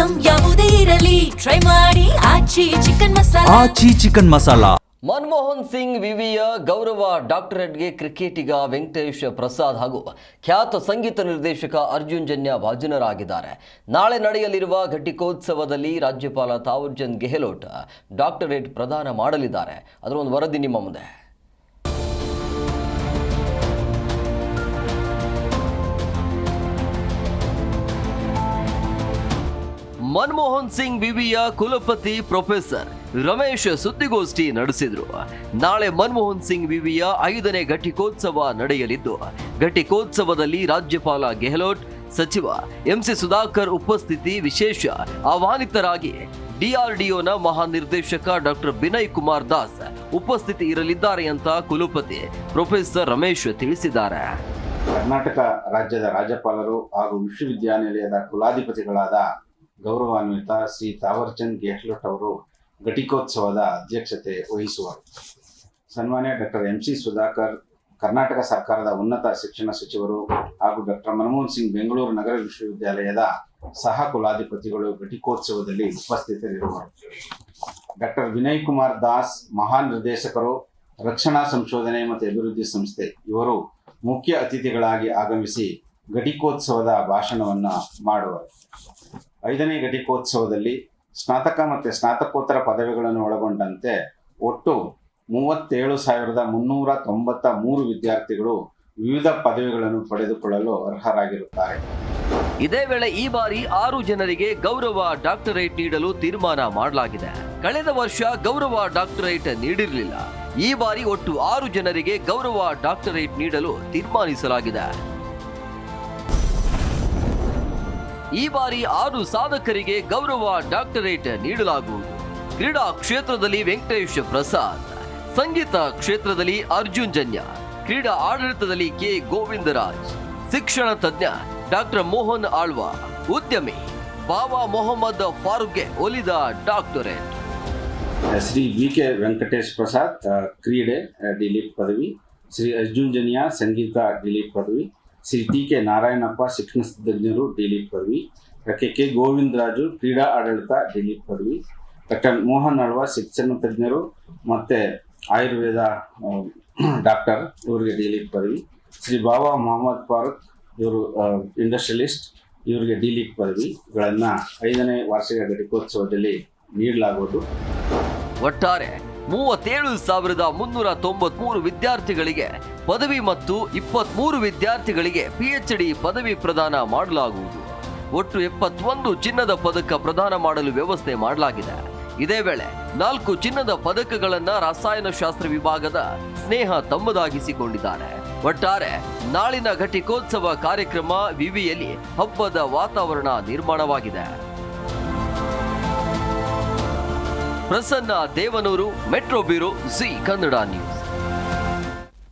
Item ಯಾವುದೇ ಇರಲಿ try ಮಾಡಿ ಆಚಿ ಚಿಕನ್ ಮಸಾಲಾ. ಮನಮೋಹನ್ ಸಿಂಗ್ ವಿವಿಯ ಗೌರವ ಡಾಕ್ಟರೇಟ್ಗೆ ಕ್ರಿಕೆಟಿಗ ವೆಂಕಟೇಶ್ ಪ್ರಸಾದ್ ಹಾಗೂ ಖ್ಯಾತ ಸಂಗೀತ ನಿರ್ದೇಶಕ ಅರ್ಜುನ್ ಜನ್ಯ ಭಾಜನರಾಗಿದ್ದಾರೆ. ನಾಳೆ ನಡೆಯಲಿರುವ ಘಟಿಕೋತ್ಸವದಲ್ಲಿ ರಾಜ್ಯಪಾಲ ತಾವರ್ಚಂದ್ ಗೆಹ್ಲೋಟ್ ಡಾಕ್ಟರೇಟ್ ಪ್ರದಾನ ಮಾಡಲಿದ್ದಾರೆ. ಅದರ ಒಂದು ವರದಿ ನಿಮ್ಮ ಮುಂದೆ. ಮನಮೋಹನ್ ಸಿಂಗ್ ವಿವಿಯ ಕುಲಪತಿ ಪ್ರೊಫೆಸರ್ ರಮೇಶ್ ಸುದ್ದಿಗೋಷ್ಠಿ ನಡೆಸಿದರು. ನಾಳೆ ಮನಮೋಹನ್ ಸಿಂಗ್ ವಿವಿಯ 5ನೇ ಘಟಿಕೋತ್ಸವ ನಡೆಯಲಿದ್ದು, ಘಟಿಕೋತ್ಸವದಲ್ಲಿ ರಾಜ್ಯಪಾಲ ಗೆಹ್ಲೋಟ್, ಸಚಿವ ಎಂಸಿ ಸುಧಾಕರ್ ಉಪಸ್ಥಿತಿ ವಿಶೇಷ. ಆಹ್ವಾನಿತರಾಗಿ ಡಿಆರ್ಡಿಒನ ಮಹಾನಿರ್ದೇಶಕ ಡಾಕ್ಟರ್ ಬಿನಯ್ ಕುಮಾರ್ ದಾಸ್ ಉಪಸ್ಥಿತಿ ಇರಲಿದ್ದಾರೆ ಅಂತ ಕುಲಪತಿ ಪ್ರೊಫೆಸರ್ ರಮೇಶ್ ತಿಳಿಸಿದ್ದಾರೆ. ಕರ್ನಾಟಕ ರಾಜ್ಯದ ರಾಜ್ಯಪಾಲರು ಹಾಗೂ ವಿಶ್ವವಿದ್ಯಾನಿಲಯದ ಕುಲಾಧಿಪತಿಗಳಾದ ಗೌರವಾನ್ವಿತ ಶ್ರೀ ತಾವರ್ಚಂದ್ ಗೆಹ್ಲೋಟ್ ಅವರು ಘಟಿಕೋತ್ಸವದ ಅಧ್ಯಕ್ಷತೆ ವಹಿಸುವರು. ಸನ್ಮಾನ್ಯ ಡಾಕ್ಟರ್ ಎಂಸಿ ಸುಧಾಕರ್, ಕರ್ನಾಟಕ ಸರ್ಕಾರದ ಉನ್ನತ ಶಿಕ್ಷಣ ಸಚಿವರು ಹಾಗೂ ಡಾಕ್ಟರ್ ಮನಮೋಹನ್ ಸಿಂಗ್ ಬೆಂಗಳೂರು ನಗರ ವಿಶ್ವವಿದ್ಯಾಲಯದ ಸಹ ಕುಲಾಧಿಪತಿಗಳು ಘಟಿಕೋತ್ಸವದಲ್ಲಿ ಉಪಸ್ಥಿತರಿರುವರು. ಡಾಕ್ಟರ್ ವಿನಯ್ ಕುಮಾರ್ ದಾಸ್, ಮಹಾನ್ ನಿರ್ದೇಶಕರು, ರಕ್ಷಣಾ ಸಂಶೋಧನೆ ಮತ್ತು ಅಭಿವೃದ್ಧಿ ಸಂಸ್ಥೆ, ಇವರು ಮುಖ್ಯ ಅತಿಥಿಗಳಾಗಿ ಆಗಮಿಸಿ ಘಟಿಕೋತ್ಸವದ ಭಾಷಣವನ್ನು ಮಾಡುವರು. 5ನೇ ಘಟಿಕೋತ್ಸವದಲ್ಲಿ ಸ್ನಾತಕ ಮತ್ತು ಸ್ನಾತಕೋತ್ತರ ಪದವಿಗಳನ್ನು ಒಳಗೊಂಡಂತೆ ಒಟ್ಟು 37,393 ವಿದ್ಯಾರ್ಥಿಗಳು ವಿವಿಧ ಪದವಿಗಳನ್ನು ಪಡೆದುಕೊಳ್ಳಲು ಅರ್ಹರಾಗಿರುತ್ತಾರೆ. ಇದೇ ವೇಳೆ ಈ ಬಾರಿ 6 ಜನರಿಗೆ ಗೌರವ ಡಾಕ್ಟರೇಟ್ ನೀಡಲು ತೀರ್ಮಾನ ಮಾಡಲಾಗಿದೆ. ಕಳೆದ ವರ್ಷ ಗೌರವ ಡಾಕ್ಟರೇಟ್ ನೀಡಿರಲಿಲ್ಲ. ಈ ಬಾರಿ ಒಟ್ಟು 6 ಜನರಿಗೆ ಗೌರವ ಡಾಕ್ಟರೇಟ್ ನೀಡಲು ತೀರ್ಮಾನಿಸಲಾಗಿದೆ. ಈ ಬಾರಿ 6 ಸಾಧಕರಿಗೆ ಗೌರವ ಡಾಕ್ಟರೇಟ್ ನೀಡಲಾಗುವುದು. ಕ್ರೀಡಾ ಕ್ಷೇತ್ರದಲ್ಲಿ ವೆಂಕಟೇಶ್ ಪ್ರಸಾದ್, ಸಂಗೀತ ಕ್ಷೇತ್ರದಲ್ಲಿ ಅರ್ಜುನ್ ಜನ್ಯ, ಕ್ರೀಡಾ ಆಡಳಿತದಲ್ಲಿ ಕೆ ಗೋವಿಂದರಾಜ್, ಶಿಕ್ಷಣ ತಜ್ಞ ಡಾಕ್ಟರ್ ಮೋಹನ್ ಆಳ್ವಾ, ಉದ್ಯಮಿ ಬಾಬಾ ಮೊಹಮ್ಮದ್ ಫಾರೂಕ್ಗೆ ಒಲಿದ ಡಾಕ್ಟರೇಟ್. ಶ್ರೀ ವಿ.ಕೆ. ವೆಂಕಟೇಶ್ ಪ್ರಸಾದ್ ಕ್ರೀಡೆ ಡಿಲಿಟ್ ಪದವಿ, ಶ್ರೀ ಅರ್ಜುನ್ ಜನ್ಯ ಸಂಗೀತ ಡಿಲಿಟ್ ಪದವಿ, ಶ್ರೀ ಟಿ.ಕೆ. ನಾರಾಯಣಪ್ಪ ಶಿಕ್ಷಣ ತಜ್ಞರು ಡಿಲಿಟ್ ಪದವಿ, ಡಾಕ್ಟರ್ ಕೆ ಗೋವಿಂದರಾಜು ಕ್ರೀಡಾ ಆಡಳಿತ ಡಿಲಿಟ್ ಪದವಿ, ಡಾಕ್ಟರ್ ಮೋಹನ್ ಆಳ್ವಾ ಶಿಕ್ಷಣ ತಜ್ಞರು ಮತ್ತು ಆಯುರ್ವೇದ ಡಾಕ್ಟರ್, ಇವರಿಗೆ ಡಿಲಿಟ್ ಪದವಿ, ಶ್ರೀ ಬಾಬಾ ಮೊಹಮ್ಮದ್ ಫಾರೂಕ್ ಇವರು ಇಂಡಸ್ಟ್ರಿಯಲಿಸ್ಟ್, ಇವರಿಗೆ ಡಿಲಿಟ್ ಪದವಿಗಳನ್ನು 5ನೇ ವಾರ್ಷಿಕ ಘಟಿಕೋತ್ಸವದಲ್ಲಿ ನೀಡಲಾಗುವುದು. ಒಟ್ಟಾರೆ 37,393 ವಿದ್ಯಾರ್ಥಿಗಳಿಗೆ ಪದವಿ ಮತ್ತು 23 ವಿದ್ಯಾರ್ಥಿಗಳಿಗೆ PhD ಪದವಿ ಪ್ರದಾನ ಮಾಡಲಾಗುವುದು. ಒಟ್ಟು 71 ಚಿನ್ನದ ಪದಕ ಪ್ರದಾನ ಮಾಡಲು ವ್ಯವಸ್ಥೆ ಮಾಡಲಾಗಿದೆ. ಇದೇ ವೇಳೆ 4 ಚಿನ್ನದ ಪದಕಗಳನ್ನ ರಸಾಯನಶಾಸ್ತ್ರ ವಿಭಾಗದ ಸ್ನೇಹ ತಮ್ಮದಾಗಿಸಿಕೊಂಡಿದ್ದಾರೆ. ಒಟ್ಟಾರೆ ನಾಳಿನ ಘಟಿಕೋತ್ಸವ ಕಾರ್ಯಕ್ರಮ ವಿವಿಯಲ್ಲಿ ಹಬ್ಬದ ವಾತಾವರಣ ನಿರ್ಮಾಣವಾಗಿದೆ. Prasanna Devanur, metro bureau, Zee Kannada news.